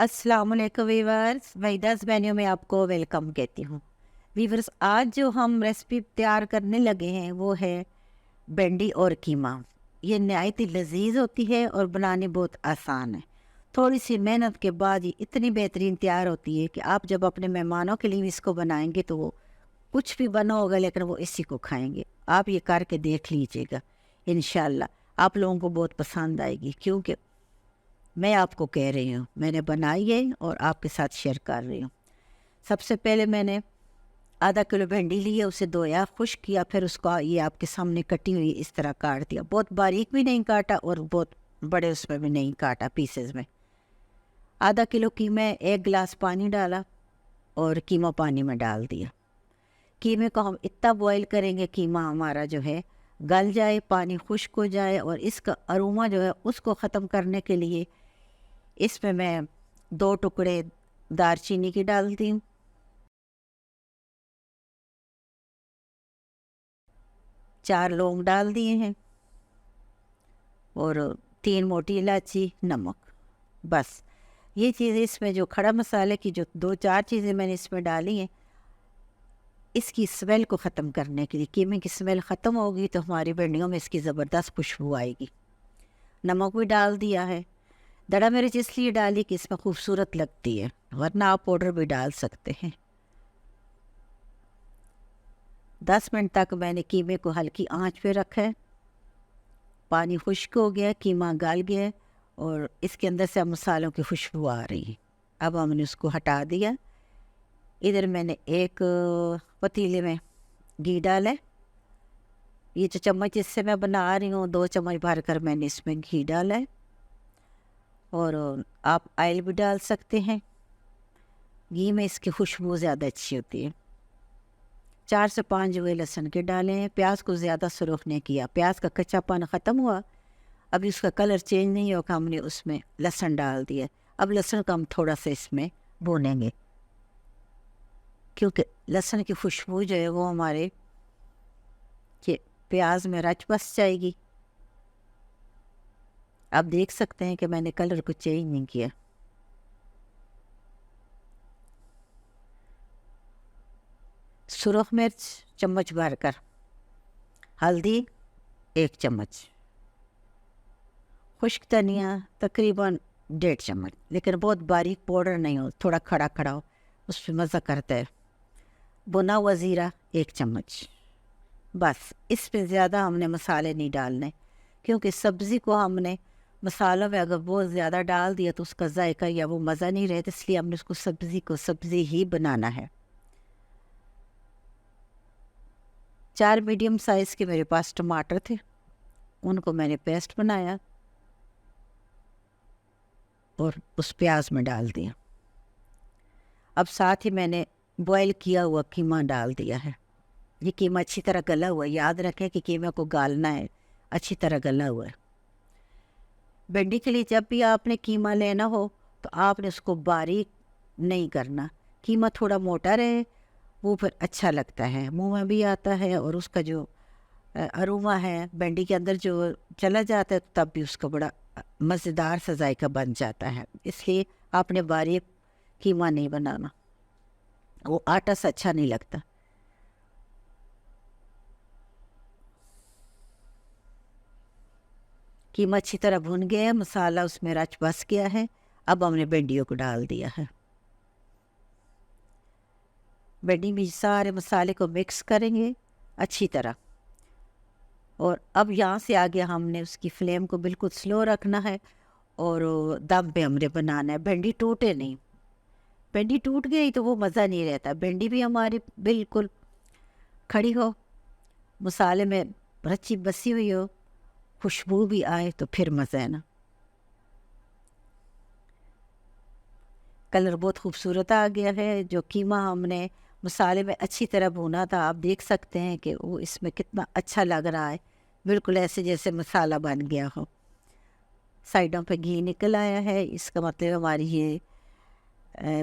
अस्सलाम वालेकुम viewers, वहीदास menu में आपको वेलकम कहती हूँ। वीवर्स, आज जो हम रेसिपी तैयार करने लगे हैं वो है भिंडी और कीमा। ये नहायत ही लजीज होती है और बनानी बहुत आसान है। थोड़ी सी मेहनत के बाद ये इतनी बेहतरीन तैयार होती है कि आप जब अपने मेहमानों के लिए इसको बनाएंगे तो वो कुछ भी बना होगा लेकिन वो इसी को खाएंगे। आप ये करके देख लीजिएगा, इंशाल्लाह आप लोगों को बहुत पसंद आएगी, क्योंकि मैं आपको कह रही हूँ, मैंने बनाई है और आपके साथ शेयर कर रही हूँ। सबसे पहले मैंने आधा किलो भिंडी ली है, उसे धोया, खुश्क किया, फिर उसको ये आपके सामने कटी हुई इस तरह काट दिया। बहुत बारीक भी नहीं काटा और बहुत बड़े उसमें भी नहीं काटा पीसेस में। आधा किलो कीमे, 1 गिलास पानी डाला और कीमा पानी में डाल दिया। कीमे को हम इतना बॉईल करेंगे कीमा हमारा जो है गल जाए, पानी खुश्क हो जाए, और इसका अरोमा जो है उसको ख़त्म करने के लिए इसमें मैं 2 टुकड़े दालचीनी की डालती हूँ, 4 लौंग डाल दिए हैं और 3 मोटी इलायची, नमक। बस ये चीज़ें इसमें, जो खड़ा मसाले की जो 2-4 चीज़ें मैंने इसमें डाली हैं, इसकी स्मेल को ख़त्म करने के लिए। कीमे की स्मेल ख़त्म होगी तो हमारी भिंडियों में इसकी ज़बरदस्त खुशबू आएगी। नमक भी डाल दिया है। दड़ा मिर्च इसलिए डाली कि इसमें खूबसूरत लगती है, वरना आप पाउडर भी डाल सकते हैं। 10 मिनट तक मैंने कीमे को हल्की आंच पे रखा है। पानी खुश्क हो गया, कीमा गल गया और इसके अंदर से अब मसालों की खुशबू आ रही है। अब हमने उसको हटा दिया। इधर मैंने एक पतीले में घी डाला है। ये जो चम्मच इससे मैं बना रही हूँ, 2 चम्मच भर कर मैंने इसमें घी डाला है, और आप ऑयल भी डाल सकते हैं। घी में इसकी खुशबू ज़्यादा अच्छी होती है। 4 से 5 जुए लहसुन के डाले हैं। प्याज को ज़्यादा सुर्ख नहीं किया, प्याज का कच्चापन ख़त्म हुआ। अभी उसका कलर चेंज नहीं होगा, हमने उसमें लहसुन डाल दिया। अब लहसुन को हम थोड़ा सा इसमें भूनेंगे, क्योंकि लहसुन की खुशबू जो है वो हमारे कि प्याज में रच बस जाएगी। आप देख सकते हैं कि मैंने कलर को चेंज नहीं किया। सुरख मिर्च चम्मच भर कर, हल्दी 1 चम्मच, खुश्क धनिया तकरीबन 1.5 चम्मच, लेकिन बहुत बारीक पाउडर नहीं हो, थोड़ा खड़ा खड़ा हो, उस पर मज़ा करता है। भुना हुआ ज़ीरा 1 चम्मच। बस इस पे ज़्यादा हमने मसाले नहीं डालने, क्योंकि सब्ज़ी को हमने मसालों में अगर बहुत ज़्यादा डाल दिया तो उसका जायका या वो मज़ा नहीं रहता, इसलिए हमने उसको सब्ज़ी ही बनाना है। 4 मीडियम साइज़ के मेरे पास टमाटर थे, उनको मैंने पेस्ट बनाया और उस प्याज में डाल दिया। अब साथ ही मैंने बॉयल किया हुआ कीमा डाल दिया है। ये कीमा अच्छी तरह गला हुआ है, याद रखें कि कीमा को गालना है, अच्छी तरह गला हुआ है। भिंडी के लिए जब भी आपने कीमा लेना हो तो आपने उसको बारीक नहीं करना। कीमा थोड़ा मोटा रहे, वो फिर अच्छा लगता है, मुंह में भी आता है, और उसका जो अरोमा है भिंडी के अंदर जो चला जाता है, तब भी उसका बड़ा मज़ेदार सा जायका बन जाता है। इसलिए आपने बारीक कीमा नहीं बनाना, वो आटा सा अच्छा नहीं लगता। कीमा अच्छी तरह भुन गया है, मसाला उसमें रच बस गया है। अब हमने भिंडियों को डाल दिया है। भिंडी में सारे मसाले को मिक्स करेंगे अच्छी तरह, और अब यहाँ से आगे हमने उसकी फ्लेम को बिल्कुल स्लो रखना है और दम पे हमने बनाना है। भिंडी टूटे नहीं, भिंडी टूट गई तो वो मज़ा नहीं रहता। भिंडी भी हमारी बिल्कुल खड़ी हो, मसाले में रची बसी हुई हो, खुशबू भी आए, तो फिर मज़ा है ना। कलर बहुत खूबसूरत आ गया है। जो कीमा हमने मसाले में अच्छी तरह भुना था, आप देख सकते हैं कि वो इसमें कितना अच्छा लग रहा है, बिल्कुल ऐसे जैसे मसाला बन गया हो। साइडों पे घी निकल आया है, इसका मतलब हमारी ये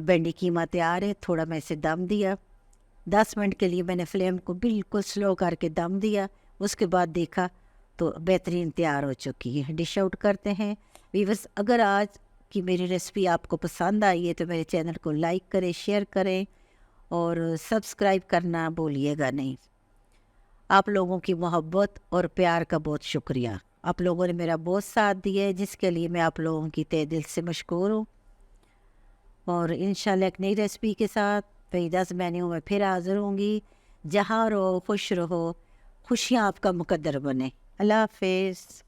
भिंडी कीमा तैयार है। थोड़ा मैं इसे दम दिया, 10 मिनट के लिए मैंने फ्लेम को बिल्कुल स्लो करके दम दिया। उसके बाद देखा तो बेहतरीन तैयार हो चुकी है। डिश आउट करते हैं। वीवर्स, अगर आज कि मेरी रेसिपी आपको पसंद आई है तो मेरे चैनल को लाइक करें, शेयर करें और सब्सक्राइब करना भूलिएगा नहीं। आप लोगों की मोहब्बत और प्यार का बहुत शुक्रिया। आप लोगों ने मेरा बहुत साथ दिया है, जिसके लिए मैं आप लोगों की तहे दिल से मशकूर हूँ। और इंशाल्लाह एक नई रेसिपी के साथ फ़रीदास मेन्यू में फिर हाज़िर होंगी। जहाँ रहो खुश रहो, खुशियाँ आपका मुकद्दर बने। अल्लाह हाफ़िज़।